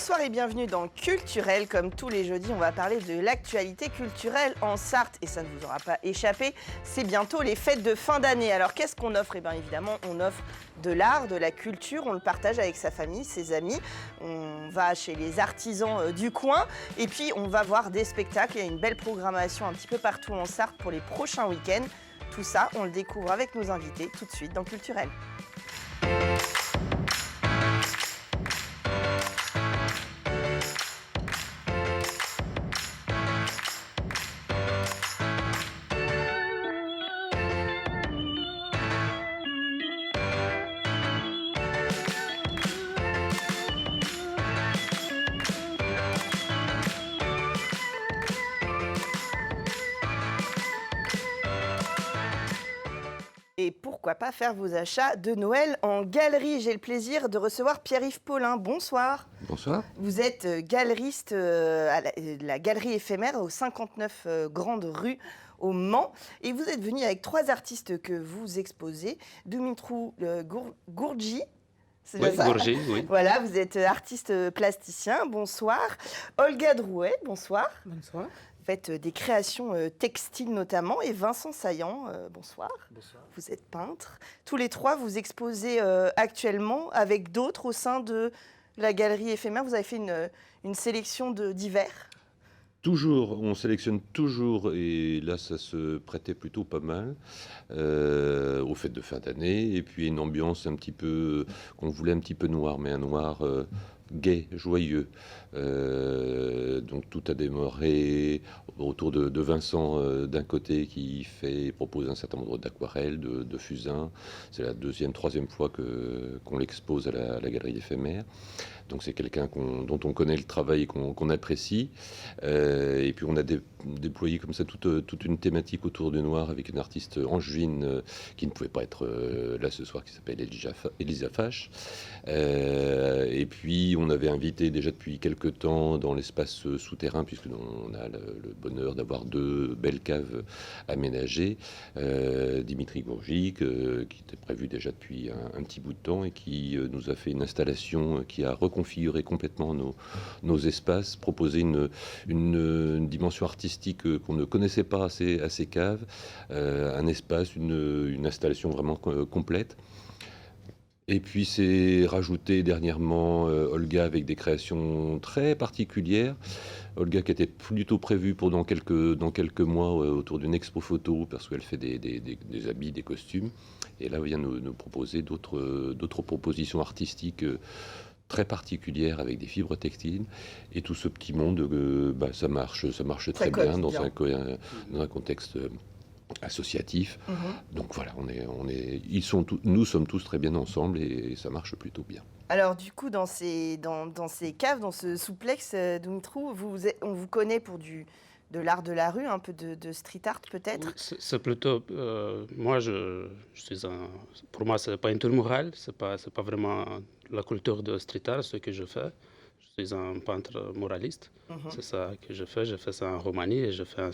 Bonsoir et bienvenue dans Culturel. Comme tous les jeudis, on va parler de l'actualité culturelle en Sarthe. Et ça ne vous aura pas échappé, c'est bientôt les fêtes de fin d'année. Alors qu'est-ce qu'on offre? Eh bien évidemment, on offre de l'art, de la culture, on le partage avec sa famille, ses amis. On va chez les artisans du coin et puis on va voir des spectacles. Il y a une belle programmation un petit peu partout en Sarthe pour les prochains week-ends. Tout ça, on le découvre avec nos invités tout de suite dans Culturel. Et pourquoi pas faire vos achats de Noël en galerie? J'ai le plaisir de recevoir Pierre-Yves Paulin. Bonsoir. Bonsoir. Vous êtes galeriste à la galerie éphémère au 59 Grande Rue au Mans. Et vous êtes venu avec 3 artistes que vous exposez. Dumitru Gurgi. C'est Oui, ça Gurgi, oui. Voilà, vous êtes artiste plasticien. Bonsoir. Olga Drouet, bonsoir. Bonsoir. Vous faites des créations textiles notamment. Et Vincent Saillant, bonsoir. Bonsoir. Vous êtes peintre. Tous les 3, vous exposez actuellement avec d'autres au sein de la galerie éphémère. Vous avez fait une sélection divers. Toujours, on sélectionne toujours, et là ça se prêtait plutôt pas mal aux fêtes de fin d'année, et puis une ambiance un petit peu, qu'on voulait un petit peu noir, mais un noir gai, joyeux. Donc tout a démarré autour de Vincent d'un côté qui propose un certain nombre d'aquarelles, de fusains. C'est la troisième fois qu'on l'expose à la galerie éphémère. Donc c'est quelqu'un dont on connaît le travail et qu'on apprécie. Et puis on a déployé comme ça toute une thématique autour du noir avec une artiste angevine qui ne pouvait pas être là ce soir, qui s'appelle Elisa Fache. Et puis on avait invité déjà depuis quelques temps dans l'espace souterrain, puisque on a le bonheur d'avoir 2 belles caves aménagées, Dimitri Gurgi, qui était prévu déjà depuis un petit bout de temps et qui nous a fait une installation qui a reconfiguré complètement nos espaces, proposé une dimension artistique qu'on ne connaissait pas à ces caves, un espace, une installation vraiment complète. Et puis c'est rajouté dernièrement Olga avec des créations très particulières. Olga qui était plutôt prévue pour dans quelques mois autour d'une expo photo, parce qu'elle fait des habits, des costumes. Et là, elle vient nous proposer d'autres propositions artistiques très particulières avec des fibres textiles. Et tout ce petit monde, ça marche très bien dans un contexte associatif. Donc voilà, nous sommes tous très bien ensemble et ça marche plutôt bien. Alors du coup, dans ces caves, dans ce souplex, Dumitru, on vous connaît pour de l'art de la rue, un peu de street art peut-être? Oui, c'est plutôt... moi, pour moi, c'est pas une tour murale, c'est pas vraiment la culture de street art, ce que je fais. Je suis un peintre muraliste. C'est ça que je fais. Je fais ça en Roumanie et je fais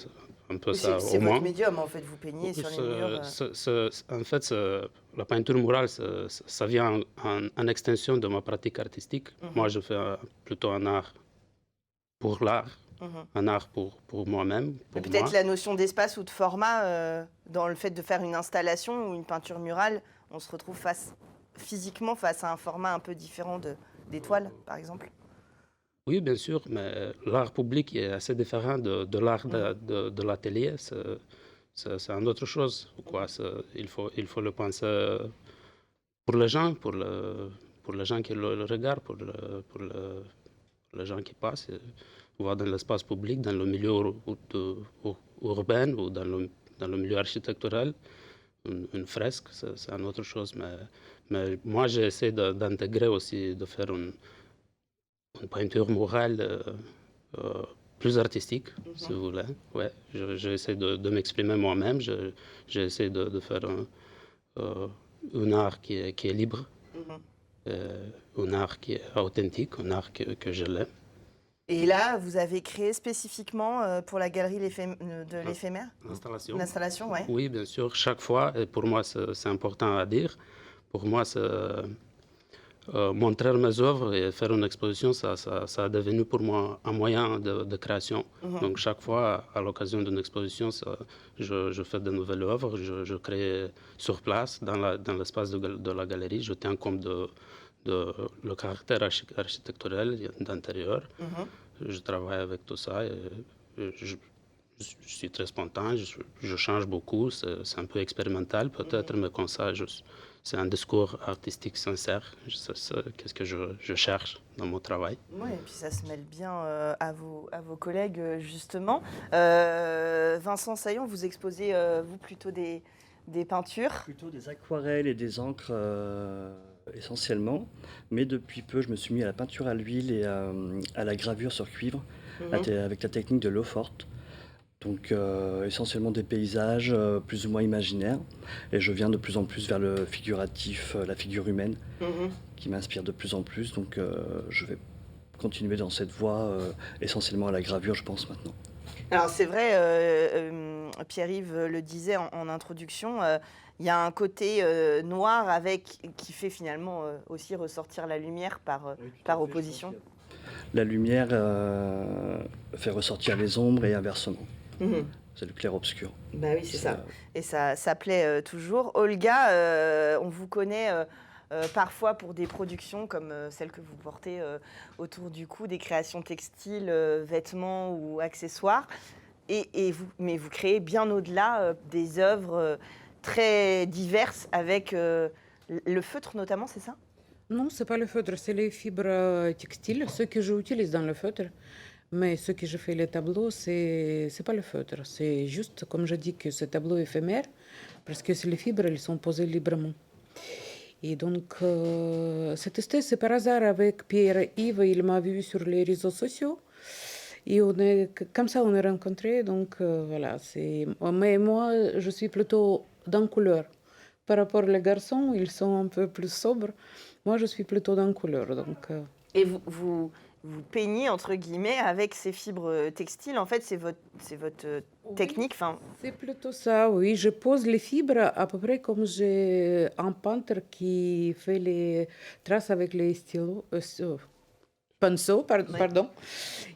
un peu ça au Mans. C'est votre médium, en fait, vous peignez sur les murs. En fait, la peinture murale, ça vient en extension de ma pratique artistique. Moi, je fais plutôt un art pour l'art. Un art pour moi-même. Peut-être la notion d'espace ou de format, dans le fait de faire une installation ou une peinture murale, on se retrouve physiquement face à un format un peu différent des toiles, par exemple. Oui, bien sûr, mais l'art public est assez différent de l'art de l'atelier. C'est une autre chose. Il faut le penser pour les gens, pour les gens qui le regardent, pour les gens qui passent. Voir dans l'espace public, dans le milieu urbain ou dans le milieu architectural, une fresque, c'est une autre chose. Mais moi, j'ai essayé d'intégrer aussi, de faire une peinture murale plus artistique, si vous voulez. Ouais, j'ai essayé de m'exprimer moi-même. J'ai essayé de faire un art qui est libre, un art qui est authentique, un art que je l'aime. Et là, vous avez créé spécifiquement pour la galerie de l'éphémère? L'installation, oui. Oui, bien sûr. Chaque fois, et pour moi, c'est important à dire. Pour moi, montrer mes œuvres et faire une exposition, ça a devenu pour moi un moyen de création. Donc chaque fois, à l'occasion d'une exposition, je fais de nouvelles œuvres, je crée sur place, dans l'espace de la galerie. Je tiens compte de le caractère architectural d'intérieur. Je travaille avec tout ça et je suis très spontané, je change beaucoup, c'est un peu expérimental peut-être, mais comme ça, c'est un discours artistique sincère. Qu'est-ce que je cherche dans mon travail. Oui, et puis ça se mêle bien à vos collègues, justement. Vincent Saillon, vous exposez, vous, plutôt des peintures? Plutôt des aquarelles et des encres essentiellement, mais depuis peu, je me suis mis à la peinture à l'huile et à la gravure sur cuivre avec la technique de l'eau forte. Donc essentiellement des paysages plus ou moins imaginaires. Et je viens de plus en plus vers le figuratif, la figure humaine, qui m'inspire de plus en plus. Donc je vais continuer dans cette voie, essentiellement à la gravure, je pense, maintenant. Alors c'est vrai, Pierre-Yves le disait en introduction, il y a un côté noir qui fait finalement aussi ressortir la lumière par opposition. La lumière fait ressortir les ombres et inversement. C'est le clair-obscur. Bah oui, c'est ça. Et ça plaît toujours. Olga, on vous connaît parfois pour des productions comme celles que vous portez autour du cou, des créations textiles, vêtements ou accessoires. Mais vous créez bien au-delà des œuvres très diverses avec le feutre notamment, c'est ça? Non, c'est pas le feutre, c'est les fibres textiles, ce que j'utilise dans le feutre. Mais ce que je fais les tableaux, c'est pas le feutre. C'est juste, comme je dis, que ce tableau éphémère, parce que les fibres, elles sont posées librement. Et donc, cette esthèse, c'est par hasard avec Pierre-Yves, il m'a vu sur les réseaux sociaux. Et comme ça, on est rencontrés. Donc, voilà. Mais moi, je suis plutôt dans couleur. Par rapport aux garçons, ils sont un peu plus sobres. Moi, je suis plutôt dans couleur. Donc, Et vous peignez, entre guillemets, avec ces fibres textiles. En fait, c'est votre technique. C'est plutôt ça, oui. Je pose les fibres à peu près comme j'ai un peintre qui fait les traces avec les stylos, pinceaux, pardon.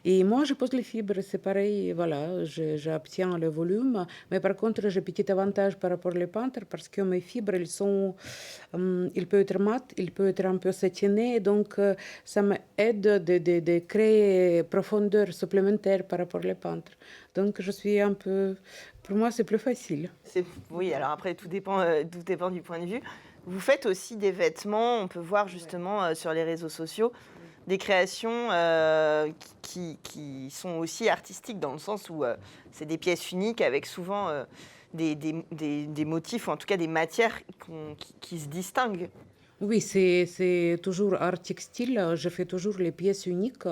Et moi, je pose les fibres, c'est pareil, voilà, j'obtiens le volume. Mais par contre, j'ai un petit avantage par rapport aux peintres parce que mes fibres, ils peuvent être mat, ils peuvent être un peu satinés. Donc, ça m'aide de créer profondeur supplémentaire par rapport aux peintres. Donc, je suis un peu... Pour moi, c'est plus facile. Oui, alors après, tout dépend du point de vue. Vous faites aussi des vêtements, on peut voir justement sur les réseaux sociaux, des créations qui sont aussi artistiques dans le sens où c'est des pièces uniques avec souvent des motifs ou en tout cas des matières qui se distinguent. Oui, c'est toujours art textile. Je fais toujours les pièces uniques.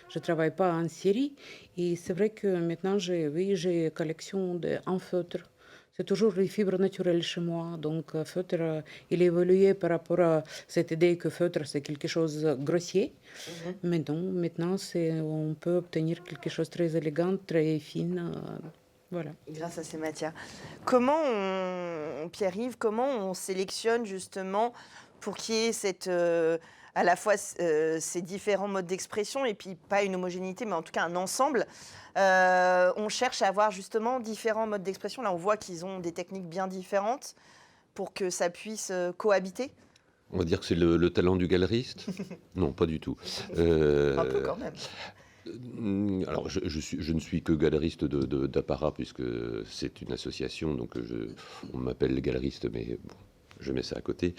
Je ne travaille pas en série. Et c'est vrai que maintenant, j'ai une collection en feutre. C'est toujours les fibres naturelles chez moi. Donc, feutre, il évoluait par rapport à cette idée que feutre, c'est quelque chose de grossier. Mais non, maintenant, on peut obtenir quelque chose de très élégant, très fin. Voilà. Grâce à ces matières. Pierre-Yves, comment on sélectionne justement pour qu'il y ait à la fois ces différents modes d'expression et puis pas une homogénéité, mais en tout cas un ensemble. On cherche à avoir justement différents modes d'expression. Là, on voit qu'ils ont des techniques bien différentes pour que ça puisse cohabiter. On va dire que c'est le talent du galeriste? Non, pas du tout. Un peu quand même. Alors, je ne suis que galeriste d'apparat puisque c'est une association, donc on m'appelle galeriste, mais bon, je mets ça à côté.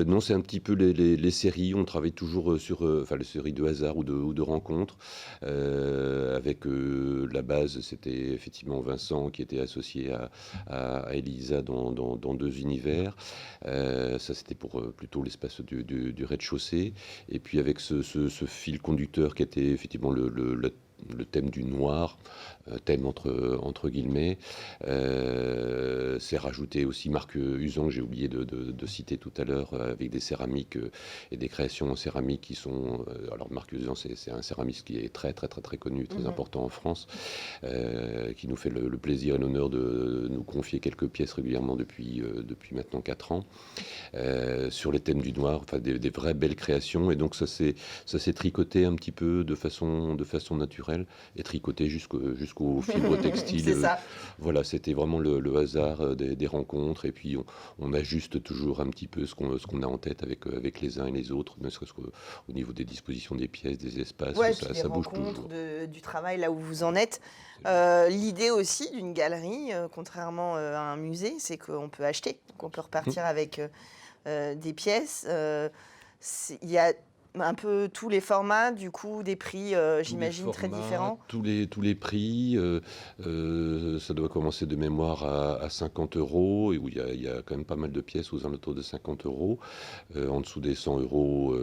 Non, c'est un petit peu les séries. On travaille toujours sur les séries de hasard ou de rencontres. Avec la base, c'était effectivement Vincent qui était associé à Elisa dans deux univers. Ça, c'était pour plutôt l'espace du rez-de-chaussée. Et puis avec ce fil conducteur qui était effectivement le thème du noir, thème entre guillemets. C'est rajouté aussi Marc Usan, que j'ai oublié de citer tout à l'heure, avec des céramiques et des créations en céramique qui sont... alors Marc Usan, c'est un céramiste qui est très connu, très important en France, qui nous fait le plaisir et l'honneur de nous confier quelques pièces régulièrement depuis maintenant 4 ans, sur les thèmes du noir, enfin des vraies belles créations. Et donc ça s'est tricoté un petit peu de façon naturelle et tricoté jusqu'aux fibres textiles. C'est ça. Voilà, c'était vraiment le hasard des rencontres. Et puis on ajuste toujours un petit peu ce qu'on a en tête avec les uns et les autres, ne serait-ce qu'au niveau des dispositions des pièces, des espaces, Ouais, ça, puis les ça bouge rencontres toujours. du travail là où vous en êtes. L'idée aussi d'une galerie, contrairement à un musée, c'est qu'on peut acheter, qu'on peut repartir avec des pièces. Il y a un peu tous les formats, du coup, des prix, j'imagine, très différents. Tous les prix, ça doit commencer de mémoire à 50 euros, et où il y a quand même pas mal de pièces aux alentours de 50 euros. En dessous des 100 euros,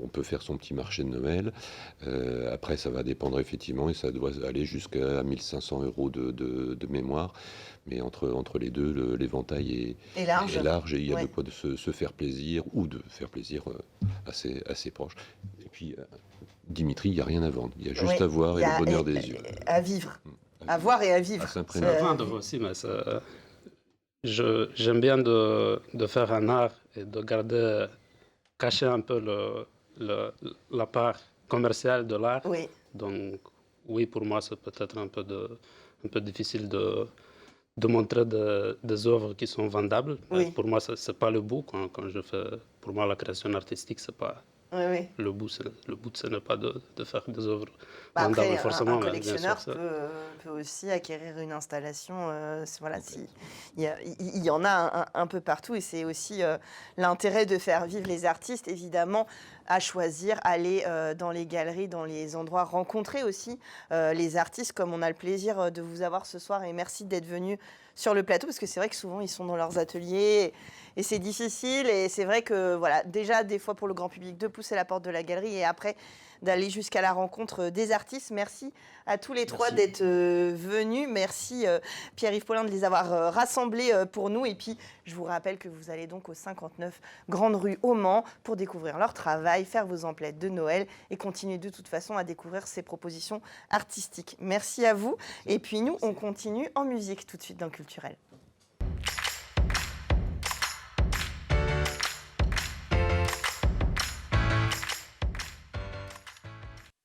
on peut faire son petit marché de Noël. Après, ça va dépendre effectivement, et ça doit aller jusqu'à 1500 euros de mémoire. Mais entre les deux, l'éventail Et large. est large, et il y a Ouais. de quoi de se faire plaisir, ou de faire plaisir assez proche. Et puis, Dimitri, il n'y a rien à vendre. Il y a juste Ouais, à voir il et y le a- bonheur des yeux. À vivre. À voir et à vivre. À s'imprégner. À vendre aussi, mais j'aime bien de faire un art et de garder, cacher un peu la part commerciale de l'art. Oui. Donc, oui, pour moi, c'est peut-être un peu difficile de montrer des œuvres qui sont vendables. Oui. Pour moi, c'est pas le bout. Quand je fais, pour moi, la création artistique, c'est pas Oui. le bout. Le but, ce n'est pas de faire des œuvres Bah, vendables après, forcément. un mais bien sûr, collectionneur peut aussi acquérir une installation. Voilà, il y en a un peu partout, et c'est aussi l'intérêt de faire vivre les artistes, évidemment, à choisir, aller dans les galeries, dans les endroits, rencontrer aussi les artistes, comme on a le plaisir de vous avoir ce soir. Et merci d'être venu sur le plateau, parce que c'est vrai que souvent ils sont dans leurs ateliers et c'est difficile. Et c'est vrai que voilà, déjà des fois pour le grand public de pousser la porte de la galerie et après d'aller jusqu'à la rencontre des artistes. Merci à tous les trois d'être venus. Merci Pierre-Yves Paulin de les avoir rassemblés pour nous. Et puis je vous rappelle que vous allez donc au 59 Grande Rue au Mans pour découvrir leur travail, faire vos emplettes de Noël et continuer de toute façon à découvrir ces propositions artistiques. Merci à vous. Et puis nous, on continue en musique tout de suite dans Culturel.